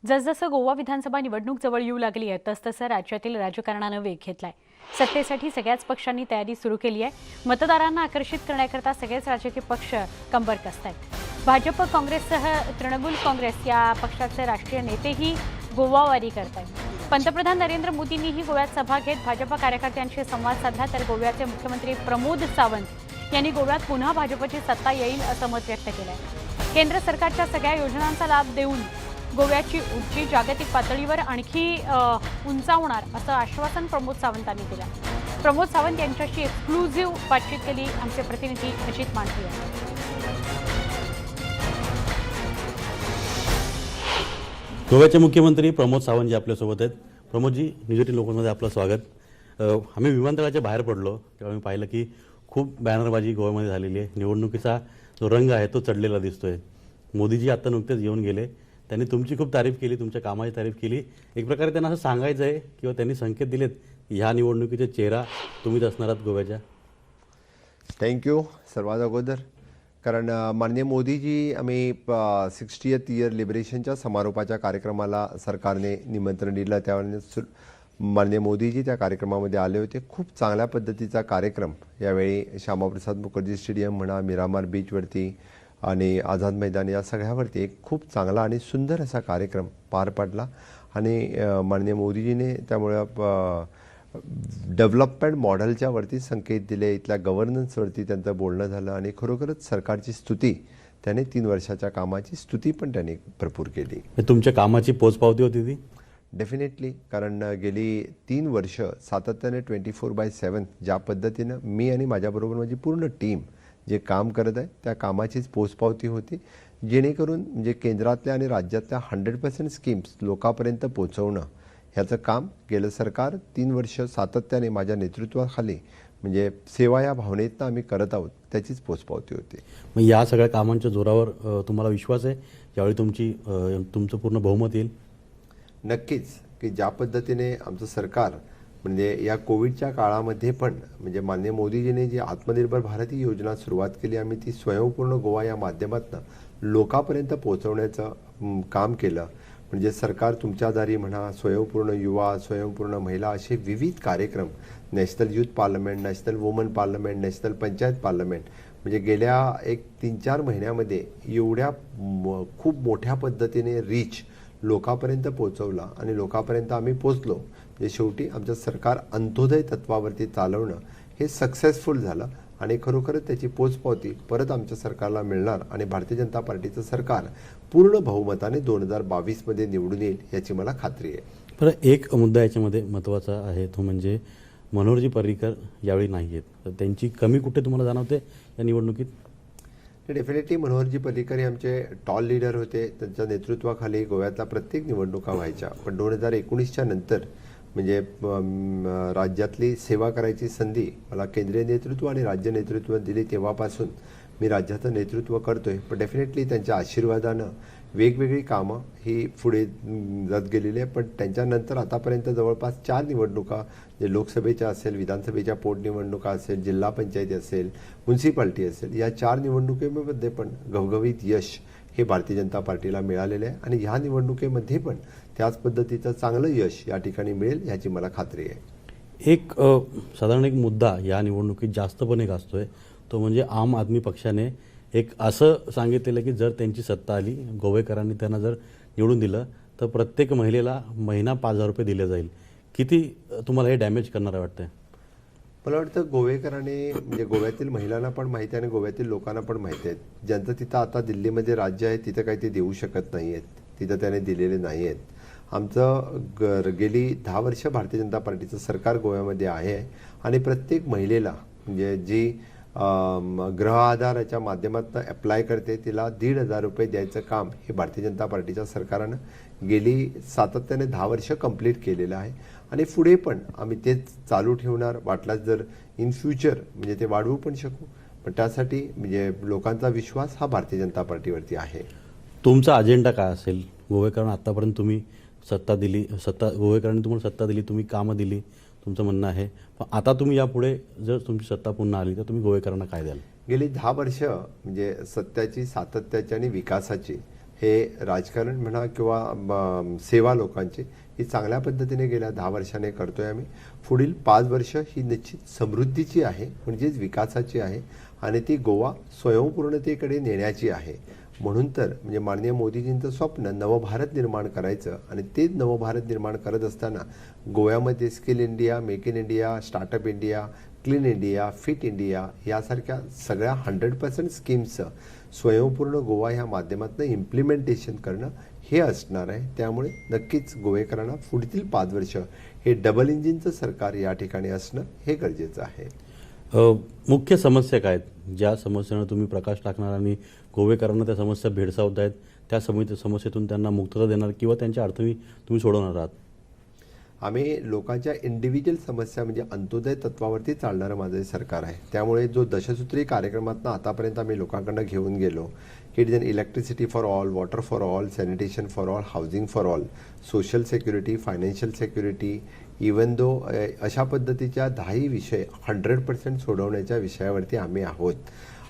जसजसं गोवा विधानसभा निवडणूक जवळ येऊ लागली आहे तसतसं राज्यातील राजकारणानं वेग घेतलाय। सत्तेसाठी सगळ्याच पक्षांनी तयारी सुरू केली आहे। मतदारांना आकर्षित करण्याकरता सगळेच राजकीय पक्ष कंबर कसतायत। भाजप, काँग्रेससह तृणमूल काँग्रेस या पक्षाचे राष्ट्रीय नेतेही गोवावारी करतायत। पंतप्रधान नरेंद्र मोदींनीही गोव्यात सभा घेत भाजप कार्यकर्त्यांशी संवाद साधला, तर गोव्याचे मुख्यमंत्री प्रमोद सावंत यांनी गोव्यात पुन्हा भाजपची सत्ता येईल असं मत व्यक्त केलं आहे। केंद्र सरकारच्या सगळ्या योजनांचा लाभ देऊन गोव्याची उंची जागतिक पातळीवर आणखी उंचावणार असं आश्वासन प्रमोद सावंतांनी दिलं। प्रमोद सावंत यांच्याशी एक्सक्लुझिव्ह बातचीत केली आमचे प्रतिनिधी अजित मांढरे यांनी। गोव्याचे मुख्यमंत्री प्रमोद सावंत जी आपल्यासोबत आहेत। प्रमोदजी, न्यूज 18 लोकांमध्ये आपलं स्वागत। आम्ही विमानतळाच्या बाहेर पडलो तेव्हा आम्ही पाहिलं की खूप बॅनरबाजी गोव्यामध्ये झालेली आहे। निवडणुकीचा जो रंग आहे तो चढलेला दिसतोय। मोदीजी आता नुकतेच येऊन गेले, त्यांनी तुमची खूप तारीफ केली, तुमच्या कामाची तारीफ केली. एक प्रकारे त्यांना असं सांगायचं आहे किंवा त्यांनी संकेत दिलेत की ह्या निवडणुकीचे चेहरा तुम्हीच असणार आहात गोव्याच्या. थँक्यू सर्वात अगोदर. कारण माननीय मोदीजी आम्ही 60th इयर लिबरेशनच्या समारोपाच्या कार्यक्रमाला सरकारने निमंत्रण दिलं, त्यावेळेस माननीय मोदीजी त्या कार्यक्रमामध्ये आले होते. खूप चांगल्या पद्धतीचा कार्यक्रम यावेळी श्यामाप्रसाद मुखर्जी स्टेडियम म्हणा, मिरामार बीचवरती आणि आझाद मैदान या सगळ्यावरती एक खूप चांगला आणि सुंदर असा कार्यक्रम पार पडला. आणि माननीय मोदीजीने त्यामुळे डेव्हलपमेंट मॉडेलच्या वरती संकेत दिले, इथल्या गव्हर्नन्सवरती त्यांचं बोलणं झालं आणि खरोखरच सरकारची स्तुती त्याने 3 वर्षाच्या कामाची स्तुती पण त्यांनी भरपूर केली. तुमच्या कामाची पोचपावती होती ती? डेफिनेटली. कारण गेली 3 वर्ष सातत्याने 24/7 ज्या पद्धतीनं मी आणि माझ्याबरोबर माझी पूर्ण टीम जे काम करत आहे त्या कामाचीच पोचपावती होती, जेणेकरून म्हणजे केंद्रातल्या आणि राज्यातल्या 100% स्कीम्स लोकांपर्यंत पोहोचवणं ह्याचं काम गेलं सरकार 3 वर्ष सातत्याने माझ्या नेतृत्वाखाली म्हणजे सेवा या भावनेतनं आम्ही करत आहोत, त्याचीच पोचपावती होती. मग या सगळ्या कामांच्या जोरावर तुम्हाला विश्वास आहे यावेळी तुमचं पूर्ण बहुमत येईल? नक्कीच. की ज्या पद्धतीने आमचं सरकार म्हणजे या कोविडच्या काळामध्ये पण म्हणजे माननीय मोदीजीने जी आत्मनिर्भर भारत ही योजना सुरुवात केली, आम्ही ती स्वयंपूर्ण गोवा या माध्यमातून लोकांपर्यंत पोहोचवण्याचं काम केलं. म्हणजे सरकार तुमच्या दारी म्हणा, स्वयंपूर्ण युवा, स्वयंपूर्ण महिला असे विविध कार्यक्रम, national youth parliament, national woman parliament, national panchayat parliament, म्हणजे गेल्या 1-3-4 महिन्यामध्ये एवढ्या खूप मोठ्या पद्धतीने रीच लोकांपर्यंत पोहोचवला आणि लोकांपर्यंत आम्ही पोचलो. म्हणजे शेवटी आमचं सरकार अंत्योदय तत्वावरती चालवणं हे सक्सेसफुल झालं आणि खरोखरच त्याची पोचपावती परत आमच्या सरकारला मिळणार आणि भारतीय जनता पार्टीचं सरकार पूर्ण बहुमताने 2022 निवडून येईल याची मला खात्री आहे. बरं, एक मुद्दा याच्यामध्ये महत्त्वाचा आहे, तो म्हणजे मनोहरजी पर्रिकर यावेळी नाही आहेत, तर त्यांची कमी कुठे तुम्हाला जाणवते या निवडणुकीत? डेफिनेटली मनोहरजी पर्रिकर हे आमचे टॉल लीडर होते. त्यांच्या नेतृत्वाखाली गोव्यातल्या प्रत्येक निवडणुका व्हायच्या. पण 2019च्या नंतर म्हणजे राज्यातली सेवा करायची संधी मला केंद्रीय नेतृत्व आणि राज्य नेतृत्व दिली, तेव्हापासून मी राज्याचं नेतृत्व करतोय. पण डेफिनेटली त्यांच्या आशीर्वादानं वेगवेगळी कामं ही पुढे जात गेलेली आहे. पण त्यांच्यानंतर आतापर्यंत जवळपास 4 निवडणुका, जे लोकसभेच्या असेल, विधानसभेच्या पोटनिवडणुका असेल, जिल्हा पंचायती असेल, म्युन्सिपाल्टी असेल, या 4 निवडणुकीमध्ये पण घवघवीत यश हे भारतीय जनता पार्टीला मिळालेलं आहे आणि ह्या निवडणुकीमध्ये पण त्याच पद्धतीचं चांगलं यश या ठिकाणी मिळेल ह्याची मला खात्री आहे. एक साधारण एक मुद्दा या निवडणुकीत जास्तपणे गाजतोय, तो म्हणजे आम आदमी पक्षाने एक असं सांगितलेलं की जर त्यांची सत्ता आली, गोवेकरांनी त्यांना जर निवडून दिलं तर प्रत्येक महिलेला महिना 5,000 रुपये दिले जाईल. किती तुम्हाला हे डॅमेज करणार वाटतंय? मला वाटतं गोवेकरांनी म्हणजे गोव्यातील महिलांना पण माहिती आहे आणि गोव्यातील लोकांना पण माहिती आहे, ज्यांचं तिथं आता दिल्लीमध्ये राज्य आहे तिथं काही ते देऊ शकत नाही आहेत, तिथं त्याने दिलेले नाही आहेत. आमचं गेली 10 वर्ष भारतीय जनता पार्टीचं सरकार गोव्यामध्ये आहे आणि प्रत्येक महिलेला म्हणजे जी गृह आधाराच्या माध्यमातून अप्लाय करते तिला 1,500 रुपये द्यायचं काम हे भारतीय जनता पार्टीच्या सरकारनं गेली सातत्याने 10 वर्ष कंप्लीट केलेलं आहे आणि पुढे पण आम्ही तेच चालू ठेवणार. वाटल्यास जर इन फ्युचर म्हणजे ते वाढवू पण शकू, पण त्यासाठी म्हणजे लोकांचा विश्वास हा भारतीय जनता पार्टीवरती आहे. तुमचा अजेंडा काय असेल? गोवेकरांना आत्तापर्यंत तुम्ही गोवेकरांनी तुम्हाला सत्ता दिली, तुम्ही कामं दिली, तुमचं म्हणणं आहे, पण आता तुम्ही यापुढे जर तुमची सत्ता पुन्हा आली तर तुम्ही गोवेकरांना काय द्याल? गेली 10 वर्ष म्हणजे सत्याची, सातत्याची आणि विकासाची हे राजकारण म्हणा किंवा सेवा लोकांची ही चांगल्या पद्धतीने गेल्या 10 वर्षाने करतोय आम्ही. पुढील 5 वर्ष ही निश्चित समृद्धीची आहे, म्हणजेच विकासाची आहे आणि ती गोवा स्वयंपूर्णतेकडे नेण्याची आहे. म्हणून तर म्हणजे माननीय मोदीजींचं स्वप्न नवभारत निर्माण करायचं आणि तेच नवभारत निर्माण करत असताना गोव्यामध्ये skill India, make in India, startup India, clean India, fit India यासारख्या सगळ्या 100% स्कीम्सचं स्वयंपूर्ण गोवा ह्या माध्यमातून इम्प्लिमेंटेशन करणं हे असणार आहे. त्यामुळे नक्कीच गोवेकरांना पुढील 5 वर्ष हे डबल इंजिनचं सरकार या ठिकाणी असणं हे गरजेचं आहे. मुख्य समस्या काय आहेत ज्या समस्यांना तुम्ही प्रकाश टाकणार आणि गोवेकरांना त्या समस्या भेडसावत आहेत, त्या समस्येतून त्यांना मुक्तता देणार किंवा त्यांच्या अडचणी तुम्ही सोडवणार आहात? आम्ही लोकांच्या इंडिव्हिज्युअल समस्या म्हणजे अंत्योदय तत्वावरती चालणारं माझं हे सरकार आहे. त्यामुळे जो दशसूत्री कार्यक्रमातनं आतापर्यंत आम्ही लोकांकडनं घेऊन गेलो की it is an electricity for all, water for all, sanitation for all, housing for all, social security, financial security, even though अशा पद्धतीच्या 10 विषय 100% सोडवण्याच्या विषयावरती आम्ही आहोत.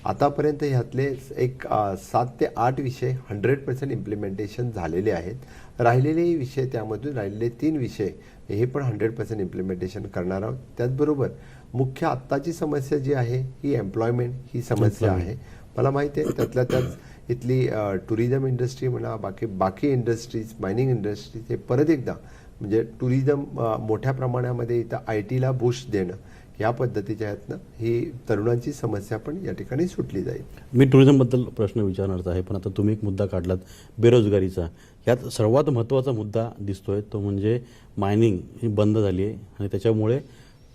आतापर्यंत ह्यातले एक 7 ते 8 विषय 100% इम्प्लिमेंटेशन झालेले आहेत. राहिलेले विषय त्यामधून राहिलेले 3 विषय हे पण 100% इम्प्लिमेंटेशन करणार आहोत. त्याचबरोबर मुख्य आत्ताची समस्या जी आहे ही एम्प्लॉयमेंट ही समस्या आहे. मला माहिती आहे त्यातल्या त्यात इथली टुरिझम इंडस्ट्री म्हणा, बाकी इंडस्ट्रीज, मायनिंग इंडस्ट्रीज हे परत एकदा म्हणजे टुरिझम मोठ्या प्रमाणामध्ये इथं IT ला बूस्ट देणं या पद्धतीच्या ह्यातनं ही तरुणांची समस्या पण या ठिकाणी सुटली जाईल. मी टुरिझमबद्दल प्रश्न विचारणारच आहे, पण आता तुम्ही एक मुद्दा काढलात बेरोजगारीचा. यात सर्वात महत्त्वाचा मुद्दा दिसतोय तो म्हणजे मायनिंग ही बंद झाली आहे आणि त्याच्यामुळे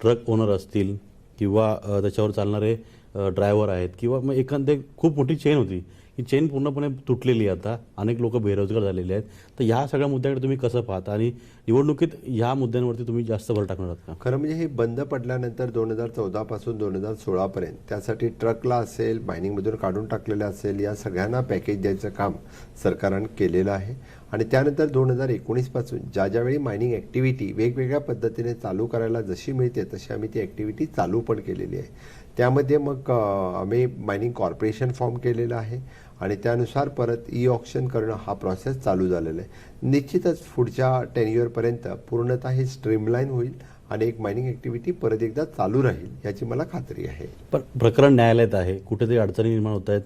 ट्रक ओनर असतील किंवा त्याच्यावर चालणारे ड्रायव्हर आहेत किंवा मग एखादे खूप मोठी चेन होती, ही चेन पूर्णपणे तुटलेली आहे. आता अनेक लोक बेरोजगार झालेले आहेत. तर ह्या सगळ्या मुद्द्याकडे तुम्ही कसं पाहता आणि निवडणुकीत ह्या मुद्द्यांवरती तुम्ही जास्त भर टाकणार आहात का? खरं म्हणजे हे बंद पडल्यानंतर 2014 पासून 2016 पर्यंत त्यासाठी ट्रकला असेल, मायनिंगमधून काढून टाकलेलं असेल, या सगळ्यांना पॅकेज द्यायचं काम सरकारनं केलेलं आहे. आणि त्यानंतर 2019 पासून ज्यावेळी मायनिंग ॲक्टिव्हिटी वेगवेगळ्या पद्धतीने चालू करायला जशी मिळते तशी आम्ही ती ॲक्टिव्हिटी चालू पण केलेली आहे. त्यामध्ये मग आम्ही मायनिंग कॉर्पोरेशन फॉर्म केलेलं आहे आणि त्यानुसार परत ऑक्शन करणं हा प्रोसेस चालू झालेला आहे. निश्चितच पुढच्या टेन्युअरपर्यंत पूर्णतः हे स्ट्रीमलाईन होईल आणि एक मायनिंग ॲक्टिव्हिटी परत एकदा चालू राहील याची मला खात्री आहे. पण प्रकरण न्यायालयात आहे, कुठेतरी अडचणी निर्माण होत आहेत.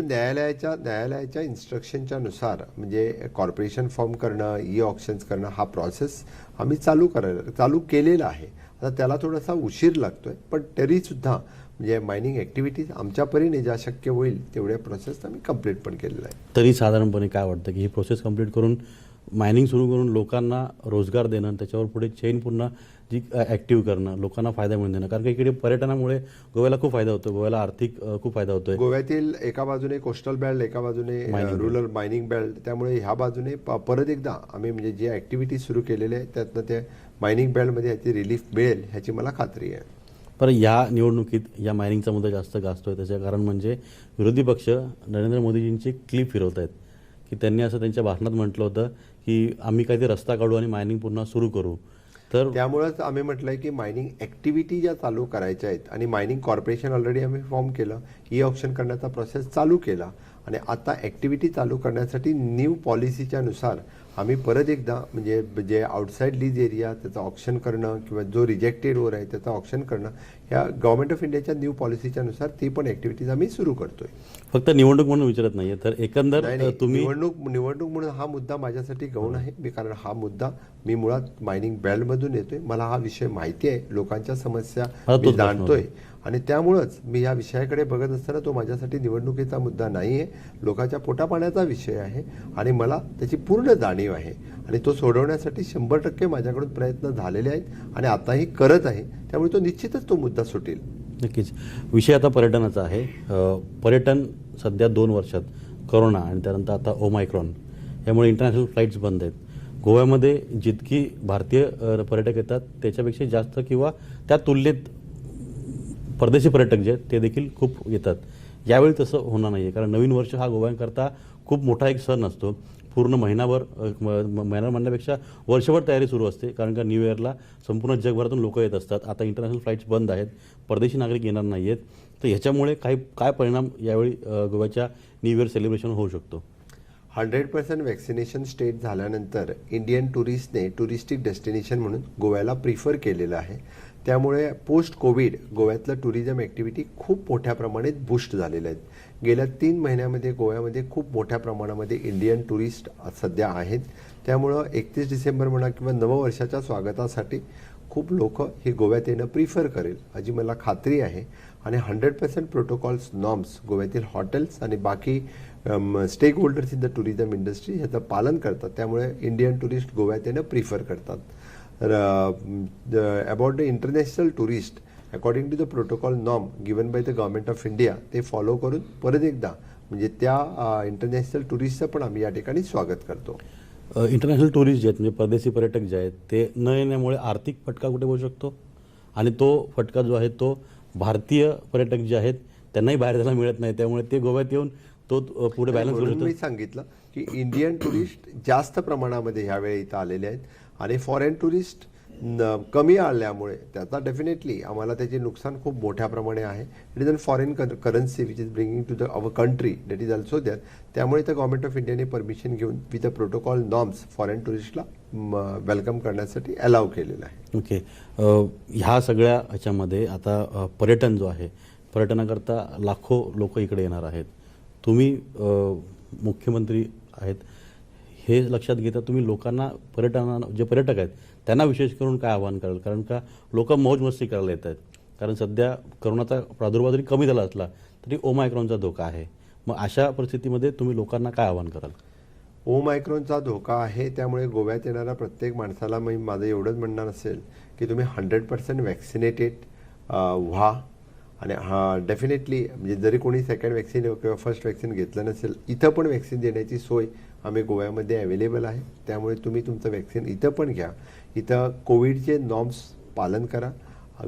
न्यायालयाच्या इन्स्ट्रक्शनच्या नुसार म्हणजे कॉर्पोरेशन फॉर्म करणं, ऑक्शन्स करणं हा प्रोसेस आम्ही चालू केलेला आहे. आता त्याला थोडासा उशीर लागतोय, पण तरीसुद्धा म्हणजे मायनिंग ॲक्टिव्हिटीज आमच्या परीने ज्या शक्य होईल तेवढ्या प्रोसेस आम्ही कंप्लीट पण केलेला आहे. तरी साधारणपणे काय वाटतं की ही प्रोसेस कंप्लीट करून मायनिंग सुरू करून लोकांना रोजगार देणं, त्याच्यावर पुढे चेन पुन्हा जी ॲक्टिव्ह करणं, लोकांना फायदा मिळून देणं, कारण की इकडे पर्यटनामुळे गोव्याला खूप फायदा होतो, गोव्याला आर्थिक खूप फायदा होतोय. गोव्यातील एका बाजूने कोस्टल बेल्ट, एका बाजूने रुरल मायनिंग बेल्ट, त्यामुळे ह्या बाजूने परत एकदा आम्ही म्हणजे जे ॲक्टिव्हिटी सुरू केलेले आहेत त्यातनं ते मायनिंग बेल्टमध्ये ह्याची रिलीफ मिळेल ह्याची मला खात्री आहे. पण या निवडणुकीत या मायनिंगचा मुद्दा जास्त गाजतोय. त्याचं कारण म्हणजे विरोधी पक्ष नरेंद्र मोदीजींची क्लिप फिरवत आहेत की त्यांनी असं त्यांच्या भाषणात म्हटलं होतं की आम्ही काहीतरी रस्ता काढू आणि मायनिंग पुन्हा सुरू करू. तर त्यामुळेच आम्ही म्हटलंय की मायनिंग ॲक्टिव्हिटी ज्या चालू करायच्या आहेत आणि मायनिंग कॉर्पोरेशन ऑलरेडी आम्ही फॉर्म केलं, ऑक्शन करण्याचा प्रोसेस चालू केला आणि आता ॲक्टिव्हिटी चालू करण्यासाठी न्यू पॉलिसीच्या नुसार आम्ही परत एकदा म्हणजे जे आउटसाईड लीज एरिया त्याचं ऑक्शन करणं किंवा जो रिजेक्टेड ओर आहे त्याचं ऑक्शन करणं ह्या गव्हर्नमेंट ऑफ इंडियाच्या न्यू पॉलिसीच्या नुसार ती पण ॲक्टिव्हिटीज आम्ही सुरू करतोय. फक्त निवडणूक म्हणून विचारत नाहीये, तर एकंदर तुम्ही निवडणूक म्हणून हा मुद्दा माझ्यासाठी गौण आहे. कारण हा मुद्दा मी मुळात मायनिंग बेल्टमधून येतोय, मला हा विषय माहिती आहे, लोकांच्या समस्या मी जाणतोय आणि त्यामुळंच मी या विषयाकडे बघत असताना तो माझ्यासाठी निवडणुकीचा मुद्दा नाही आहे, लोकांच्या पोटापाण्याचा विषय आहे आणि मला त्याची पूर्ण जाणीव आहे आणि तो सोडवण्यासाठी 100% माझ्याकडून प्रयत्न झालेले आहेत आणि आताही करत आहे. त्यामुळे तो निश्चितच तो मुद्दा सुटेल. नक्कीच. विषय आता पर्यटनाचा आहे. पर्यटन सध्या 2 वर्षात कोरोना आणि त्यानंतर आता ओमायक्रॉन यामुळे इंटरनॅशनल फ्लाईट्स बंद आहेत. गोव्यामध्ये जितकी भारतीय पर्यटक येतात त्याच्यापेक्षा जास्त किंवा त्या तुलनेत परदेशी पर्यटक जे आहेत ते देखील खूप येतात. यावेळी तसं होणार नाही आहे, कारण नवीन वर्ष हा गोव्यांकरता खूप मोठा एक सण असतो. पूर्ण महिनाभर म्हणण्यापेक्षा वर्षभर तयारी सुरू असते, कारण का न्यू इयरला संपूर्ण जगभरातून लोक येत असतात. आता इंटरनॅशनल फ्लाईट्स बंद आहेत, परदेशी नागरिक येणार नाही आहेत. तर ह्याच्यामुळे काय परिणाम यावेळी गोव्याच्या न्यू इयर सेलिब्रेशन होऊ शकतो? 100% वॅक्सिनेशन स्टेट झाल्यानंतर इंडियन टुरिस्टने टुरिस्टिक डेस्टिनेशन म्हणून गोव्याला प्रिफर केलेलं आहे. त्यामुळे पोस्ट कोविड गोव्यातलं टुरिझम ॲक्टिव्हिटी खूप मोठ्या प्रमाणात बूस्ट झालेल्या आहेत. गेल्या 3 महिन्यामध्ये गोव्यामध्ये खूप मोठ्या प्रमाणामध्ये इंडियन टुरिस्ट सध्या आहेत. त्यामुळं 31 डिसेंबर म्हणा किंवा नववर्षाच्या स्वागतासाठी खूप लोक हे गोव्यात येणं प्रिफर करेल अशी मला खात्री आहे आणि 100% प्रोटोकॉल्स नॉर्म्स गोव्यातील हॉटेल्स आणि बाकी stakeholders in the tourism industry ह्याचं पालन करतात. त्यामुळे इंडियन टुरिस्ट गोव्यात येणं प्रिफर करतात. About the international tourist according to the protocol norm given by the government of India ते फॉलो करून परत एकदा म्हणजे त्या इंटरनॅशनल टुरिस्टचं पण आम्ही या ठिकाणी स्वागत करतो. इंटरनॅशनल टुरिस्ट जे आहेत म्हणजे परदेशी पर्यटक जे आहेत ते न येण्यामुळे आर्थिक फटका कुठे होऊ शकतो आणि तो फटका जो आहे तो भारतीय पर्यटक जे आहेत त्यांनाही बाहेर जायला मिळत नाही, त्यामुळे ते गोव्यात येऊन तो पुढे बॅलन्स करू म्हणून मी शकतो. सांगितलं की इंडियन टुरिस्ट जास्त प्रमाणामध्ये ह्यावेळी इथं आलेले आहेत आणि फॉरेन टुरिस्ट कमी आल्यामुळे त्याचा डेफिनेटली आम्हाला त्याचे नुकसान खूप मोठ्या प्रमाणे आहे. It is an foreign currency which is bringing to the our country that is also there. त्यामुळे तर गव्हर्नमेंट ऑफ इंडियाने परमिशन घेऊन with the protocol norms foreign टुरिस्टला वेलकम करण्यासाठी अलाव केलेलं आहे. ओके. ह्या सगळ्या ह्याच्यामध्ये आता पर्यटन जो आहे, पर्यटनाकरता लाखो लोक इकडे येणार आहेत. तुम्ही मुख्यमंत्री आहेत, हे लक्षात घेता तुम्ही लोकांना जे पर्यटक आहेत त्यांना विशेष करून काय आवाहन कराल? कारण का लोक मौज मस्ती करायला येत आहेत, कारण सध्या करोनाचा प्रादुर्भाव जरी कमी झाला असला तरी ओमायक्रॉनचा धोका आहे. मग अशा परिस्थितीमध्ये तुम्ही लोकांना काय आवाहन कराल? ओमायक्रॉनचा धोका आहे, त्यामुळे गोव्यात येणाऱ्या प्रत्येक माणसाला माझं एवढंच म्हणणं असेल की तुम्ही 100% वॅक्सिनेटेड व्हा. आणि डेफिनेटली म्हणजे जरी कोणी सेकंड वॅक्सिन किंवा फर्स्ट वॅक्सिन घेतलं नसेल, इथं पण वॅक्सिन देण्याची सोय आम्ही गोव्यामध्ये अवेलेबल आहे. त्यामुळे तुम्ही तुमचं वॅक्सिन इथं पण घ्या. इथं कोविडचे नॉर्म्स पालन करा.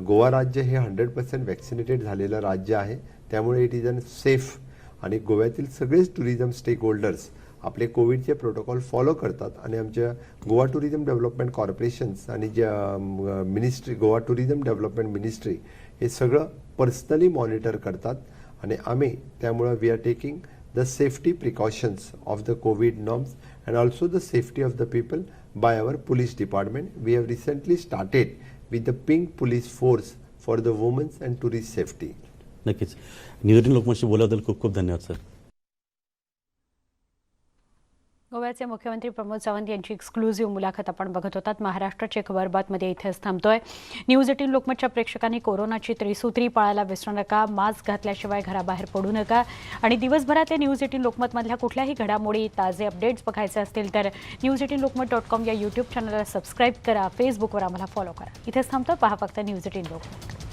गोवा राज्य हे 100% वॅक्सिनेटेड झालेलं राज्य आहे, त्यामुळे इट इज अन सेफ. आणि गोव्यातील सगळेच टुरिझम स्टेक होल्डर्स आपले कोविडचे प्रोटोकॉल फॉलो करतात आणि आमच्या गोवा टुरिझम डेव्हलपमेंट कॉर्पोरेशन्स आणि ज्या ministry Goa tourism development ministry हे सगळं पर्सनली मॉनिटर करतात. आणि आम्ही त्यामुळं we are taking the safety precautions of the COVID norms and also the safety of the people by our police department. We have recently started with the pink police force for the women's and tourist safety. नक्कीच. News 18 लोकमतशी बोलल्याबद्दल खूप खूप धन्यवाद sir. गोव्याचे मुख्यमंत्री प्रमोद सावंत यांची exclusive मुलाखत आपण बघत होतात. महाराष्ट्राची खबर बातमध्ये इथेच थांबतोय. न्यूज 18 लोकमतच्या प्रेक्षकांनी कोरोनाची त्रिसूत्री पाळायला विसरू नका, मास्क घातल्याशिवाय घराबाहेर पडू नका आणि दिवसभरात न्यूज 18 लोकमतमधल्या कुठल्याही घडामोडी, ताजे अपडेट्स बघायचे असतील तर news18lokmat.com या यूट्यूब चॅनलला सबस्क्राईब करा. फेसबुकवर आम्हाला फॉलो करा. इथेच थांबतो. पहा फक्त न्यूज 18 लोकमत.